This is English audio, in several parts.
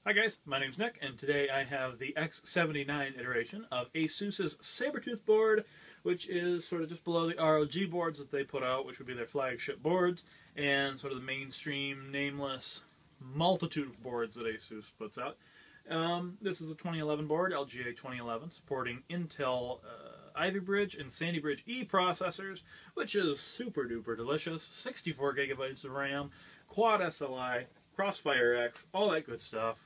Hi guys, my name's Nick, and today I have the X79 iteration of ASUS's Sabertooth board, which is sort of just below the ROG boards that they put out, which would be their flagship boards, and sort of the mainstream, nameless multitude of boards that ASUS puts out. This is a 2011 board, LGA 2011, supporting Intel Ivy Bridge and Sandy Bridge E processors, which is super duper delicious. 64 gigabytes of RAM, quad SLI, Crossfire X, all that good stuff.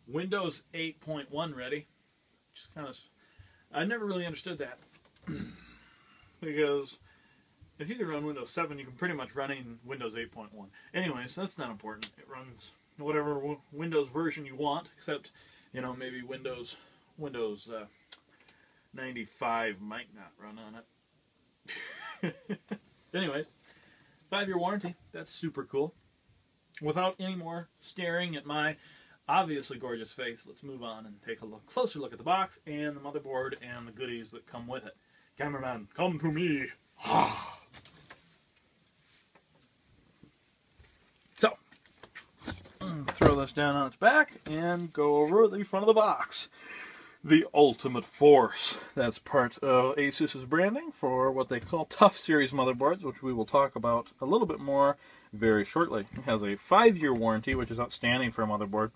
Windows 8.1 ready. Just kind of, I never really understood that because if you can run Windows 7, you can pretty much run in Windows 8.1. Anyways, that's not important. It runs whatever Windows version you want, except maybe Windows 95 might not run on it. Anyways, 5-year warranty. That's super cool. Without any more staring at my obviously gorgeous face, let's move on and take a closer look at the box and the motherboard and the goodies that come with it. Cameraman, come to me. So, throw this down on its back and go over the front of the box. The Ultimate Force. That's part of ASUS's branding for what they call Tough Series motherboards, which we will talk about a little bit more very shortly. It has a 5-year warranty, which is outstanding for a motherboard.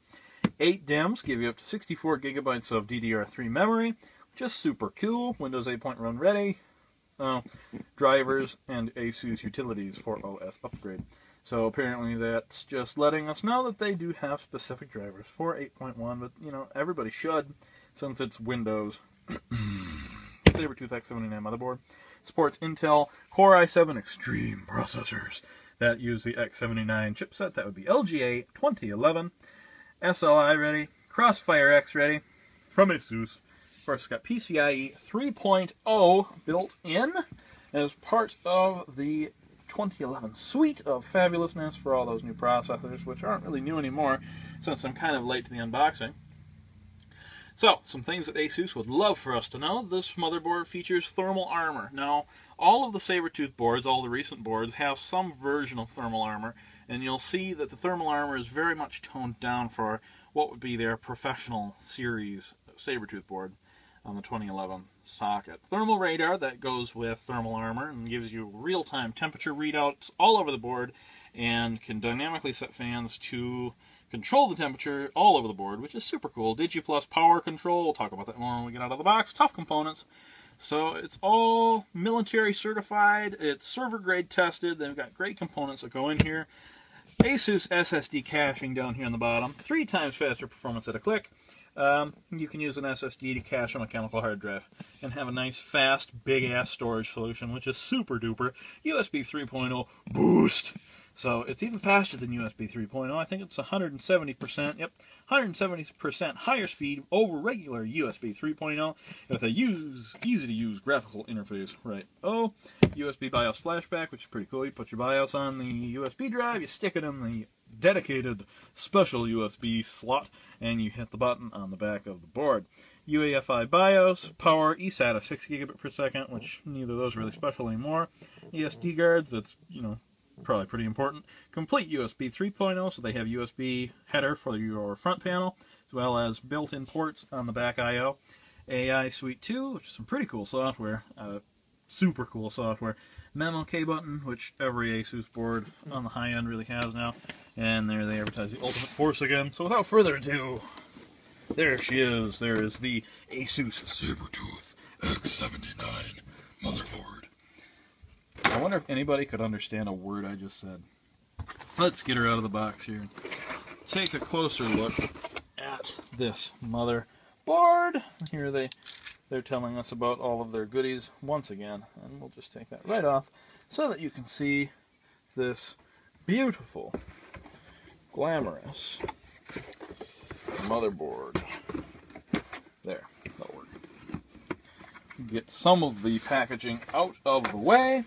8 DIMMs give you up to 64 gigabytes of DDR3 memory, just super cool. Windows 8.1 ready. Drivers and ASUS utilities for OS upgrade. So apparently that's just letting us know that they do have specific drivers for 8.1, but everybody should, since it's Windows. Sabertooth X79 motherboard supports Intel Core i7 Extreme processors that use the X79 chipset. That would be LGA 2011. SLI ready, Crossfire X ready from ASUS. Of course, it's got PCIe 3.0 built in as part of the 2011 suite of fabulousness for all those new processors, which aren't really new anymore since I'm kind of late to the unboxing. So, some things that ASUS would love for us to know. This motherboard features thermal armor. Now, all of the Sabertooth boards, all the recent boards, have some version of thermal armor, and you'll see that the thermal armor is very much toned down for what would be their professional series Sabertooth board on the 2011 socket. Thermal radar that goes with thermal armor and gives you real-time temperature readouts all over the board and can dynamically set fans to control the temperature all over the board, which is super cool. DigiPlus power control, we'll talk about that more when we get out of the box. Tough components. So it's all military certified, it's server grade tested, they've got great components that go in here. ASUS SSD caching down here on the bottom, 3 times faster performance at a click. You can use an SSD to cache a mechanical hard drive and have a nice, fast, big-ass storage solution, which is super duper. USB 3.0 boost. So it's even faster than USB 3.0. I think it's 170%. Yep, 170% higher speed over regular USB 3.0 with a easy-to-use graphical interface. Right. Oh, USB BIOS flashback, which is pretty cool. You put your BIOS on the USB drive, you stick it in the dedicated special USB slot, and you hit the button on the back of the board. UEFI BIOS, power, eSATA 6 gigabit per second, which neither of those are really special anymore. ESD cards, that's, probably pretty important. Complete USB 3.0, so they have USB header for your front panel, as well as built-in ports on the back I/O. AI Suite 2, which is some pretty cool software, super cool software. Memo K button, which every ASUS board on the high end really has now. And there they advertise the Ultimate Force again. So without further ado, there she is. There is the ASUS Sabertooth X79 motherboard. I wonder if anybody could understand a word I just said. Let's get her out of the box here and take a closer look at this motherboard. Here they're telling us about all of their goodies once again, and we'll just take that right off so that you can see this beautiful, glamorous motherboard. There, that'll work. Get some of the packaging out of the way.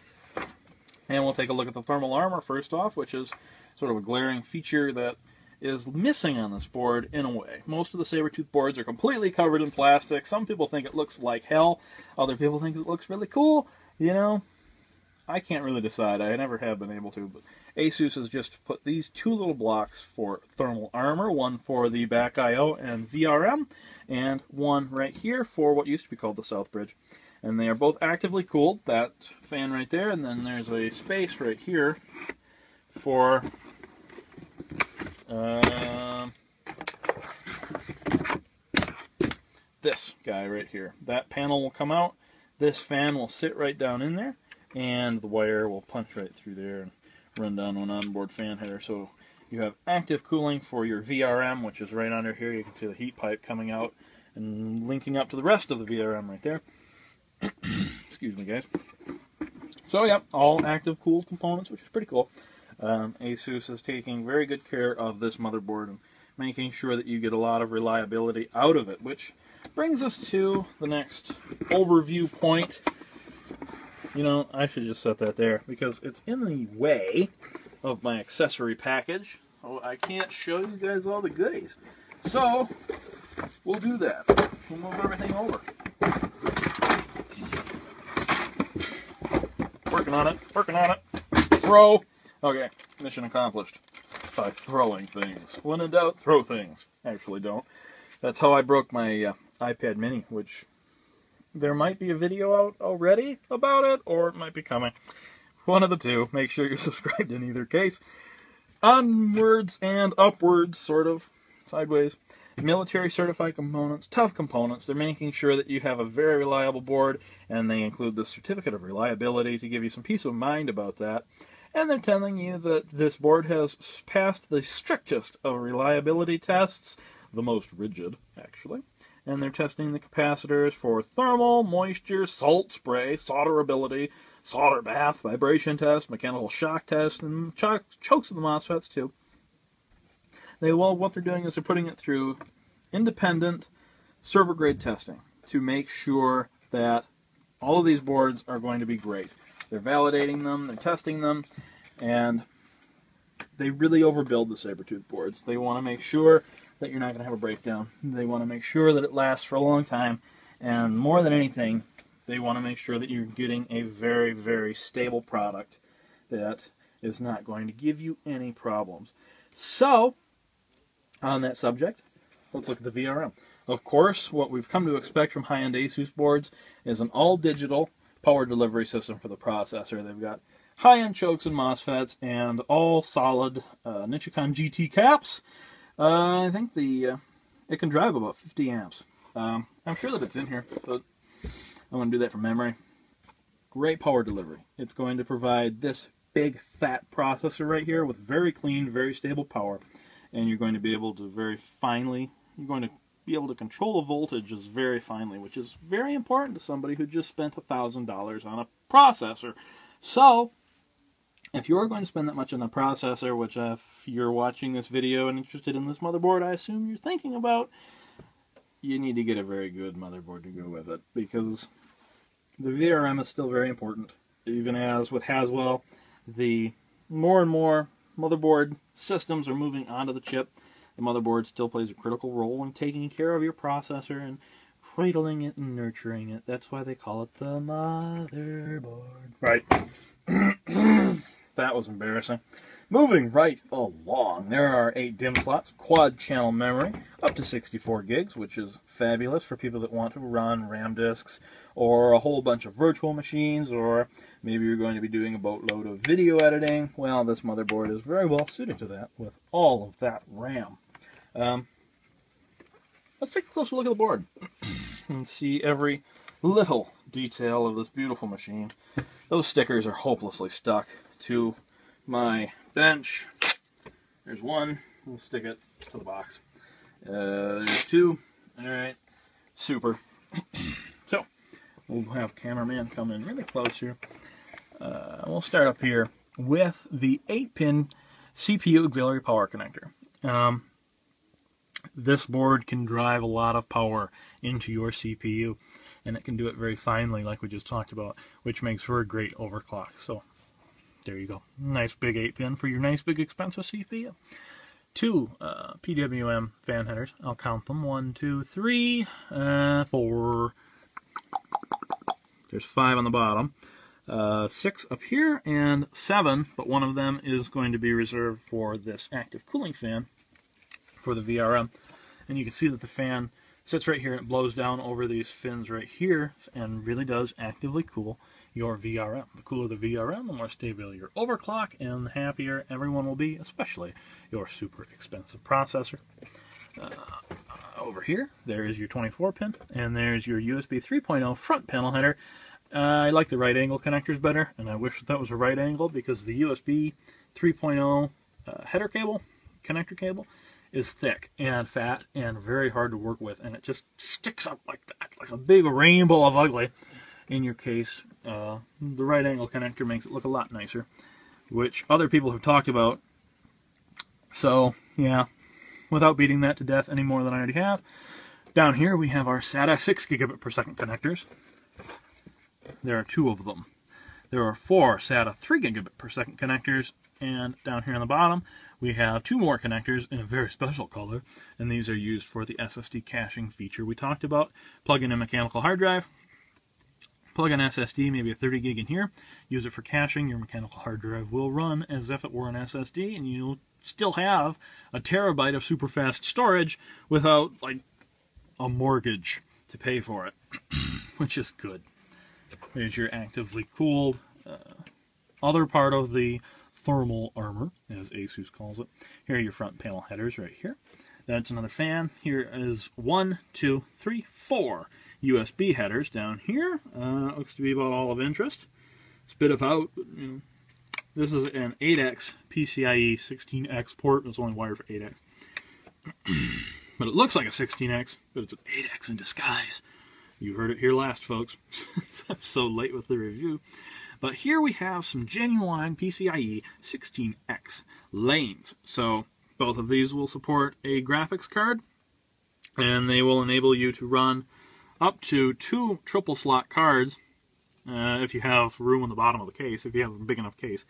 And we'll take a look at the thermal armor first off, which is sort of a glaring feature that is missing on this board in a way. Most of the Sabertooth boards are completely covered in plastic. Some people think it looks like hell. Other people think it looks really cool. I can't really decide. I never have been able to, but ASUS has just put these two little blocks for thermal armor, one for the back I/O and VRM, and one right here for what used to be called the South Bridge. And they are both actively cooled, that fan right there, and then there's a space right here for this guy right here. That panel will come out, this fan will sit right down in there, and the wire will punch right through there and run down an onboard fan header. So you have active cooling for your VRM, which is right under here. You can see the heat pipe coming out and linking up to the rest of the VRM right there. Excuse me, guys. So yeah, all active cooled components, which is pretty cool. ASUS is taking very good care of this motherboard and making sure that you get a lot of reliability out of it, which brings us to the next overview point. You know, I should just set that there because it's in the way of my accessory package, so I can't show you guys all the goodies. So we'll do that. We'll move everything over. Working on it, working on it. Throw. Okay, mission accomplished. By throwing things. When in doubt, throw things. Actually, don't. That's how I broke my iPad mini, which there might be a video out already about it, or it might be coming. One of the two. Make sure you're subscribed in either case. Onwards and upwards, sort of. Sideways. Military certified components, tough components. They're making sure that you have a very reliable board, and they include the certificate of reliability to give you some peace of mind about that. And they're telling you that this board has passed the strictest of reliability tests, the most rigid, actually. And they're testing the capacitors for thermal, moisture, salt spray, solderability, solder bath, vibration test, mechanical shock test, and chokes of the MOSFETs too. What they're doing is they're putting it through independent server-grade testing to make sure that all of these boards are going to be great. They're validating them, they're testing them, and they really overbuild the Sabertooth boards. They want to make sure that you're not going to have a breakdown. They want to make sure that it lasts for a long time, and more than anything, they want to make sure that you're getting a very, very stable product that is not going to give you any problems. So, on that subject, let's look at the VRM. Of course, what we've come to expect from high-end ASUS boards is an all-digital power delivery system for the processor. They've got high-end chokes and MOSFETs and all solid Nichicon GT caps. I think it can drive about 50 amps. I'm sure that it's in here, but I'm going to do that from memory. Great power delivery. It's going to provide this big fat processor right here with very clean, very stable power. And you're going to be able to be able to control the voltages very finely, which is very important to somebody who just spent $1,000 on a processor. So, if you are going to spend that much on a processor, which if you're watching this video and interested in this motherboard, I assume you're thinking about, you need to get a very good motherboard to go with it, because the VRM is still very important. Even as with Haswell, the more and more motherboard systems are moving onto the chip, the motherboard still plays a critical role in taking care of your processor and cradling it and nurturing it. That's why they call it the motherboard. Right. That was embarrassing. Moving right along, there are 8 DIMM slots, quad channel memory, up to 64 gigs, which is fabulous for people that want to run RAM disks or a whole bunch of virtual machines, or maybe you're going to be doing a boatload of video editing. Well, this motherboard is very well suited to that with all of that RAM. Let's take a closer look at the board and see every little detail of this beautiful machine. Those stickers are hopelessly stuck to my bench. There's one. We'll stick it to the box. There's 2. Alright. Super. So, we'll have cameraman come in really close here. We'll start up here with the 8-pin CPU auxiliary power connector. This board can drive a lot of power into your CPU, and it can do it very finely like we just talked about, which makes for a great overclock. So there you go. Nice big 8-pin for your nice big expensive CPU. 2 PWM fan headers. I'll count them. 1, 2, 3, 4. There's 5 on the bottom. 6 up here and 7, but one of them is going to be reserved for this active cooling fan for the VRM. And you can see that the fan sits right here and it blows down over these fins right here and really does actively cool your VRM. The cooler the VRM, the more stable your overclock and the happier everyone will be, especially your super expensive processor. Over here, there is your 24 pin, and there's your USB 3.0 front panel header. I like the right angle connectors better, and I wish that was a right angle because the USB 3.0 header cable, connector cable, is thick and fat and very hard to work with, and it just sticks up like that, like a big rainbow of ugly. In your case, the right angle connector makes it look a lot nicer, which other people have talked about. So, yeah, without beating that to death any more than I already have, down here we have our SATA 6 gigabit per second connectors. There are 2 of them. There are 4 SATA 3 gigabit per second connectors, and down here on the bottom we have 2 more connectors in a very special color, and these are used for the SSD caching feature we talked about. Plug in a mechanical hard drive, plug an SSD, maybe a 30 gig in here, use it for caching. Your mechanical hard drive will run as if it were an SSD, and you'll still have a terabyte of super fast storage without like a mortgage to pay for it, which is good. There's your actively cooled other part of the thermal armor, as ASUS calls it. Here are your front panel headers right here. That's another fan. Here is 1, 2, 3, 4 USB headers down here. Looks to be about all of interest. Spit it out. You know, this is an 8X PCIe 16X port. It's only wired for 8X. But it looks like a 16X, but it's an 8X in disguise. You heard it here last, folks. I'm so late with the review. But here we have some genuine PCIe 16X lanes. So both of these will support a graphics card, and they will enable you to run up to 2 triple slot cards. If you have room in the bottom of the case, if you have a big enough case,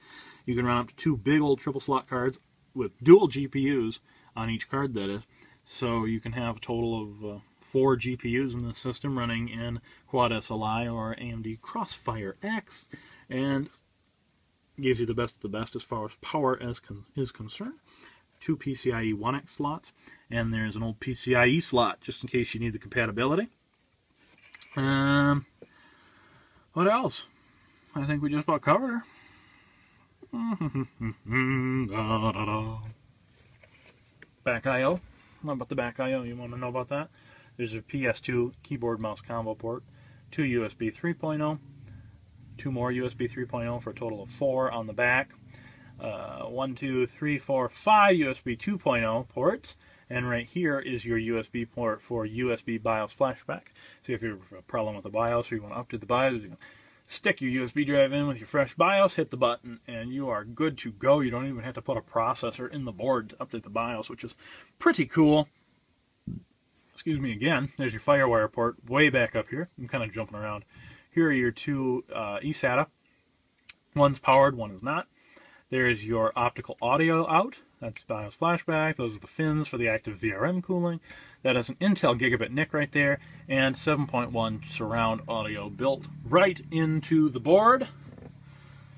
you can run up to 2 big old triple slot cards with dual GPUs on each card, that is. So you can have a total of 4 GPUs in the system running in Quad SLI or AMD Crossfire X, and gives you the best of the best as far as power is concerned. 2 PCIe 1X slots, and there's an old PCIe slot just in case you need the compatibility. What else? I think we just about covered her. Back I/O. What about the back I/O? You want to know about that? There's a PS2 keyboard mouse combo port, 2 USB 3.0, 2 more USB 3.0 for a total of 4 on the back. 1, 2, 3, 4, 5 USB 2.0 ports, and right here is your USB port for USB BIOS flashback. So if you have a problem with the BIOS or you want to update the BIOS, you can stick your USB drive in with your fresh BIOS, hit the button, and you are good to go. You don't even have to put a processor in the board to update the BIOS, which is pretty cool. Excuse me again. There's your FireWire port way back up here. I'm kind of jumping around. Here are your 2 eSATA. One's powered, one is not. There's your optical audio out. That's BIOS flashback. Those are the fins for the active VRM cooling. That is an Intel Gigabit NIC right there, and 7.1 surround audio built right into the board.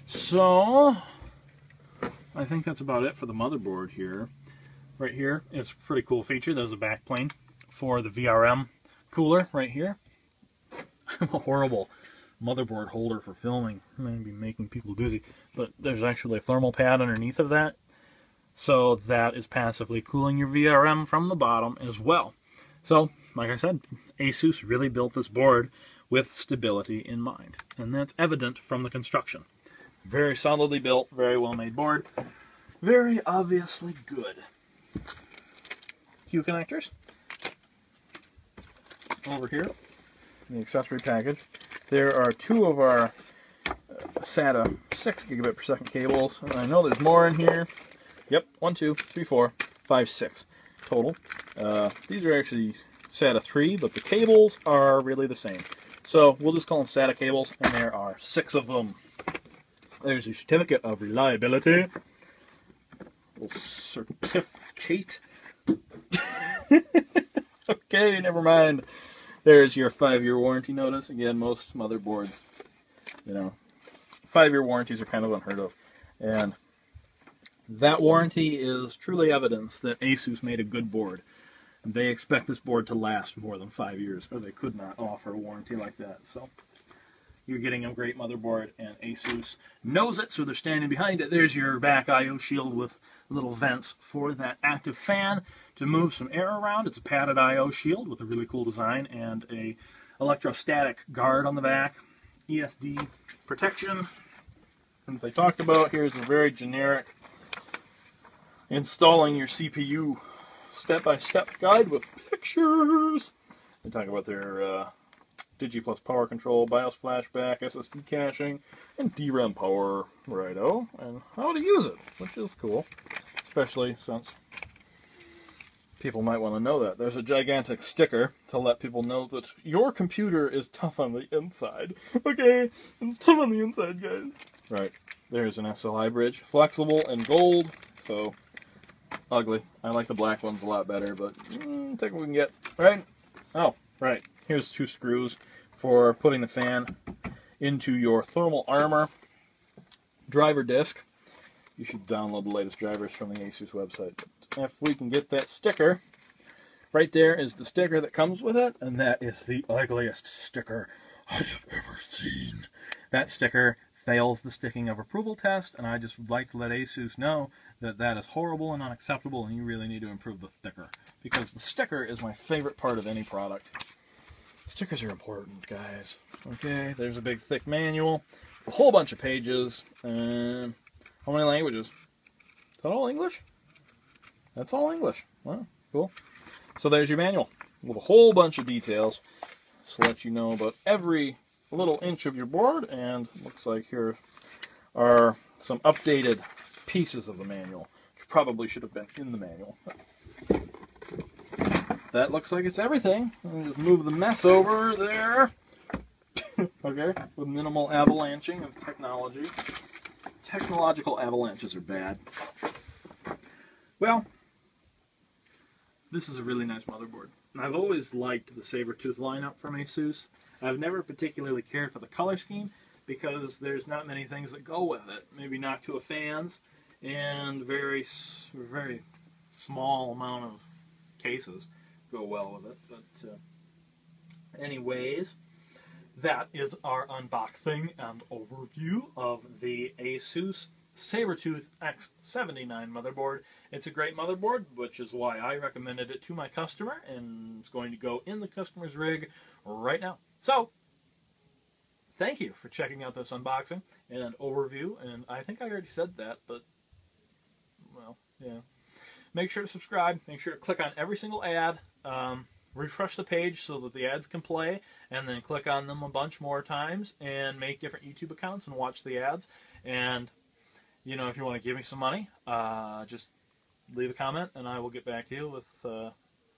So, I think that's about it for the motherboard here. Right here is a pretty cool feature. There's a backplane for the VRM cooler right here. I'm a horrible motherboard holder for filming. I'm going to be making people dizzy. But there's actually a thermal pad underneath of that. So that is passively cooling your VRM from the bottom as well. So, like I said, ASUS really built this board with stability in mind. And that's evident from the construction. Very solidly built, very well made board. Very obviously good. Q connectors. Over here, in the accessory package, there are 2 of our SATA 6 gigabit per second cables. And I know there's more in here. Yep, 1, 2, 3, 4, 5, 6 total. These are actually SATA 3, but the cables are really the same. So we'll just call them SATA cables, and there are 6 of them. There's a certificate of reliability. Little certificate. Okay, never mind. There's your 5-year warranty notice. Again, most motherboards, you know, 5-year warranties are kind of unheard of. And that warranty is truly evidence that ASUS made a good board. They expect this board to last more than 5 years, or they could not offer a warranty like that. So you're getting a great motherboard, and ASUS knows it, so they're standing behind it. There's your back I/O shield with little vents for that active fan to move some air around. It's a padded I/O shield with a really cool design and a electrostatic guard on the back. ESD protection. And they talked about, here's a very generic installing your CPU step-by-step guide with pictures. They talk about their Digi+ power control, BIOS flashback, SSD caching, and DRAM power, righto, and how to use it, which is cool, especially since people might want to know that. There's a gigantic sticker to let people know that your computer is tough on the inside. Okay, it's tough on the inside, guys. Right, there's an SLI bridge, flexible and gold, so ugly. I like the black ones a lot better, but take what we can get, right? Oh, right. Here's 2 screws for putting the fan into your thermal armor driver disc. You should download the latest drivers from the ASUS website. But if we can get that sticker, right there is the sticker that comes with it, and that is the ugliest sticker I have ever seen. That sticker fails the sticking of approval test, and I just would like to let ASUS know that that is horrible and unacceptable, and you really need to improve the sticker, because the sticker is my favorite part of any product. Stickers are important, guys. Okay, there's a big thick manual, a whole bunch of pages, and how many languages? Is that all English? That's all English. Wow, cool. So there's your manual with a whole bunch of details to let you know about every little inch of your board, and looks like here are some updated pieces of the manual, which probably should have been in the manual. That looks like it's everything. Let me just move the mess over there. Okay, with minimal avalanching of technology. Technological avalanches are bad. Well, this is a really nice motherboard. And I've always liked the Sabertooth lineup from ASUS. I've never particularly cared for the color scheme because there's not many things that go with it. Maybe Noctua fans and very small amount of cases go well with it. But anyways, that is our unboxing and overview of the ASUS Sabertooth X79 motherboard. It's a great motherboard, which is why I recommended it to my customer, and it's going to go in the customer's rig right now. So, thank you for checking out this unboxing and overview, and I think I already said that, but, well, yeah. Make sure to subscribe, make sure to click on every single ad, refresh the page so that the ads can play, and then click on them a bunch more times, and make different YouTube accounts and watch the ads, and you know, if you want to give me some money, just leave a comment and I will get back to you with the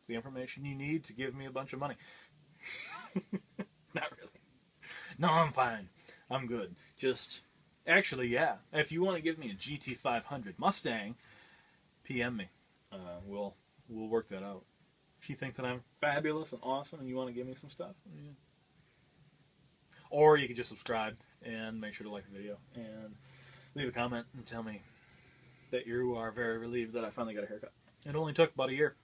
information you need to give me a bunch of money. Not really. No, I'm fine. I'm good. Just, actually, yeah. If you want to give me a GT500 Mustang, PM me. We'll work that out. If you think that I'm fabulous and awesome and you want to give me some stuff, yeah. Or you can just subscribe and make sure to like the video and leave a comment and tell me that you are very relieved that I finally got a haircut. It only took about a year.